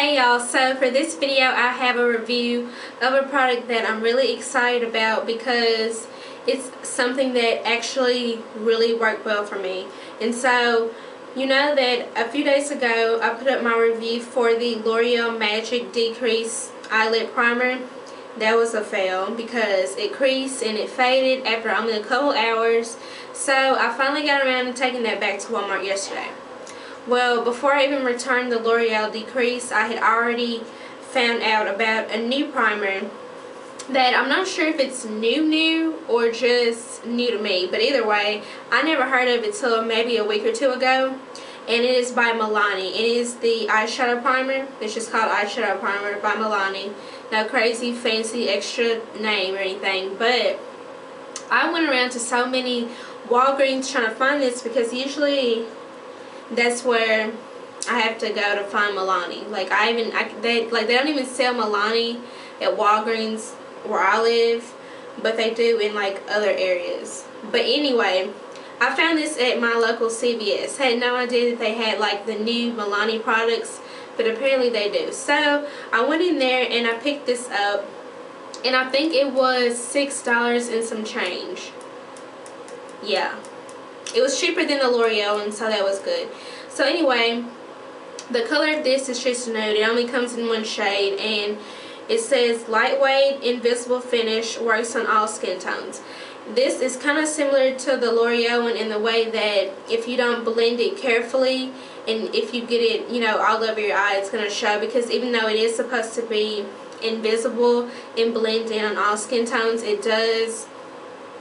Hey y'all, so for this video I have a review of a product that I'm really excited about because it's something that actually really worked well for me. And so, you know that a few days ago I put up my review for the L'Oreal Magic Decrease Eyelid Primer. That was a fail because it creased and it faded after only a couple hours. So I finally got around to taking that back to Walmart yesterday. Well, before I even returned the L'Oreal Decrease, I had already found out about a new primer that I'm not sure if it's new or just new to me, but either way, I never heard of it till maybe a week or two ago, and it is by Milani. It is the eyeshadow primer. It's just called eyeshadow primer by Milani. No crazy fancy extra name or anything, but I went around to so many Walgreens trying to find this because usually that's where I have to go to find Milani. Like they don't even sell Milani at Walgreens where I live, but they do in like other areas. But anyway, I found this at my local CVS. Had no idea that they had like the new Milani products, but apparently they do. So I went in there and I picked this up, and I think it was $6 and some change. Yeah. It was cheaper than the L'Oreal, and so that was good. So anyway, the color of this is just nude. It only comes in one shade, and it says lightweight, invisible finish, works on all skin tones. This is kind of similar to the L'Oreal one in the way that if you don't blend it carefully, and if you get it, you know, all over your eye, it's going to show, because even though it is supposed to be invisible and blend in on all skin tones, it does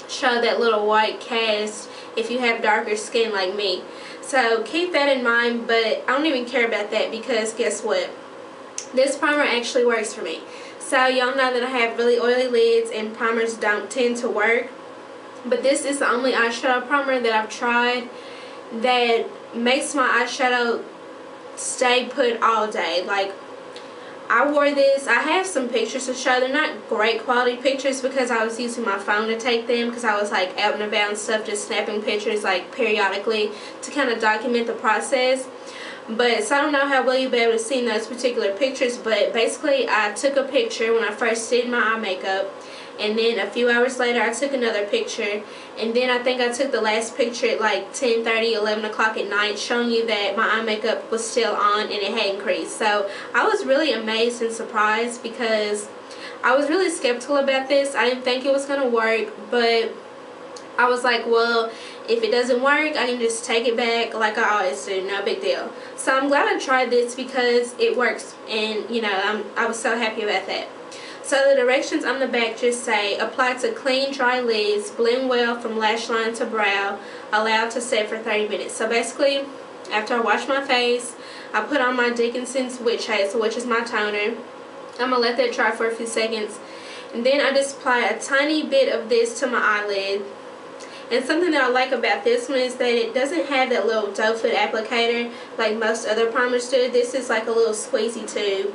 show that little white cast if you have darker skin like me. So keep that in mind, but I don't even care about that because guess what? This primer actually works for me. So y'all know that I have really oily lids and primers don't tend to work, but this is the only eyeshadow primer that I've tried that makes my eyeshadow stay put all day. Like, I wore this. I have some pictures to show. They're not great quality pictures because I was using my phone to take them, because I was like out and about and stuff, just snapping pictures like periodically to kind of document the process. But so I don't know how well you'll be able to see in those particular pictures, but basically I took a picture when I first did my eye makeup, and then a few hours later I took another picture, and then I think I took the last picture at like 10:30, 11 o'clock at night, showing you that my eye makeup was still on and it hadn't creased. So I was really amazed and surprised because I was really skeptical about this. I didn't think it was going to work, but I was like, well, if it doesn't work, I can just take it back like I always do, no big deal. So I'm glad I tried this because it works, and you know, I was so happy about that. So the directions on the back just say, apply to clean, dry lids, blend well from lash line to brow, allow to set for 30 minutes. So basically, after I wash my face, I put on my Dickinson's Witch Hazel, which is my toner. I'm going to let that dry for a few seconds. And then I just apply a tiny bit of this to my eyelid. And something that I like about this one is that it doesn't have that little doe foot applicator like most other primers do. This is like a little squeezy tube,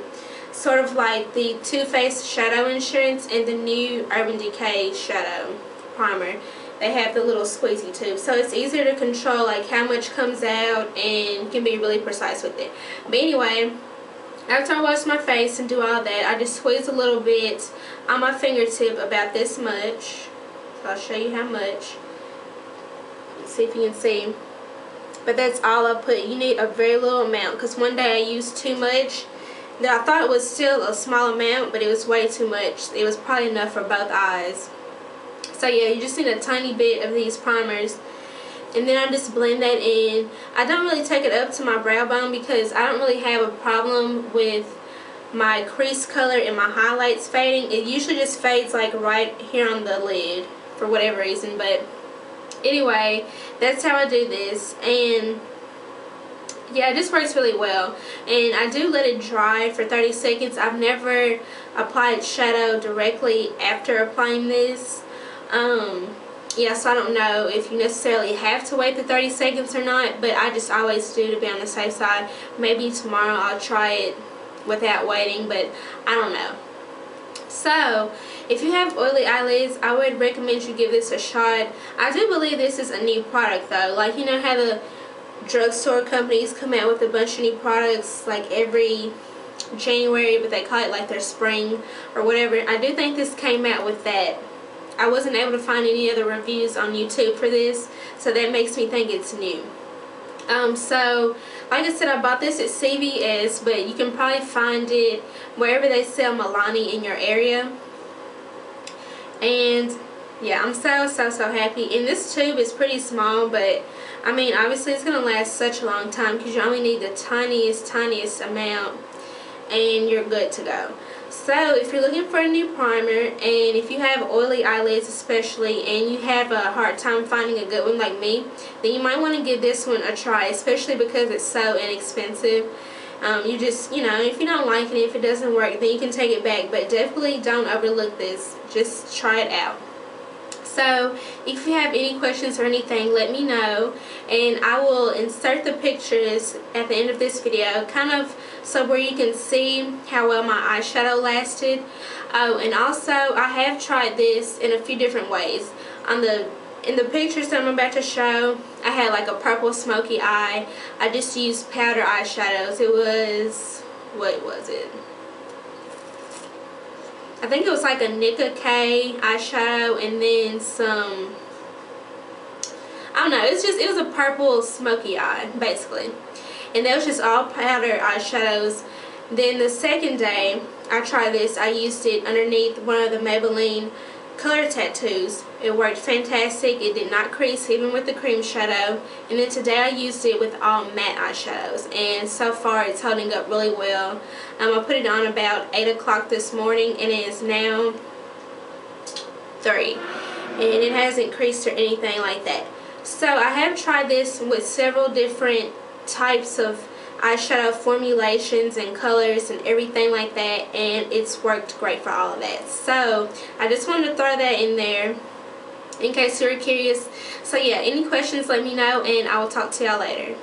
sort of like the Too Faced Shadow Insurance and the new Urban Decay Shadow Primer. They have the little squeezy tube, so it's easier to control like how much comes out, and can be really precise with it. But anyway, after I wash my face and do all that, I just squeeze a little bit on my fingertip, about this much. So I'll show you how much. Let's see if you can see. But that's all I put. You need a very little amount, because one day I used too much. Now, I thought it was still a small amount, but it was way too much. It was probably enough for both eyes. So yeah, you just need a tiny bit of these primers, and then I just blend that in. I don't really take it up to my brow bone because I don't really have a problem with my crease color and my highlights fading. It usually just fades like right here on the lid for whatever reason. But anyway, that's how I do this, and yeah, it just works really well. And I do let it dry for 30 seconds. I've never applied shadow directly after applying this. Yeah, so I don't know if you necessarily have to wait the 30 seconds or not, but I just always do to be on the safe side. Maybe tomorrow I'll try it without waiting, but I don't know. So if you have oily eyelids, I would recommend you give this a shot. I do believe this is a new product though. Like, you know how the drugstore companies come out with a bunch of new products like every January, but they call it like their spring or whatever. I do think this came out with that. I wasn't able to find any other reviews on YouTube for this, so that makes me think it's new. So like I said, I bought this at CVS, but you can probably find it wherever they sell Milani in your area. And yeah, I'm so happy. And this tube is pretty small, but I mean, obviously it's going to last such a long time because you only need the tiniest amount and you're good to go. So if you're looking for a new primer, and if you have oily eyelids especially, and you have a hard time finding a good one like me, then you might want to give this one a try, especially because it's so inexpensive. You just, you know, if you don't like it, if it doesn't work, then you can take it back, but definitely don't overlook this. Just try it out. So if you have any questions or anything, let me know, and I will insert the pictures at the end of this video, kind of so where you can see how well my eyeshadow lasted. Oh, and also I have tried this in a few different ways. In the pictures that I'm about to show, I had like a purple smoky eye. I just used powder eyeshadows. It was, what was it? I think it was like a Nicka K eyeshadow, and then some, I don't know, it was a purple smoky eye basically, and that was just all powder eyeshadows. Then the second day I tried this, I used it underneath one of the Maybelline color tattoos. It worked fantastic. It did not crease even with the cream shadow. And then today I used it with all matte eyeshadows, and so far it's holding up really well. I put it on about 8 o'clock this morning, and it is now 3, and it hasn't creased or anything like that. So I have tried this with several different types of eyeshadow formulations and colors and everything like that, and it's worked great for all of that. So I just wanted to throw that in there in case you were curious. So yeah, any questions, let me know, and I will talk to y'all later.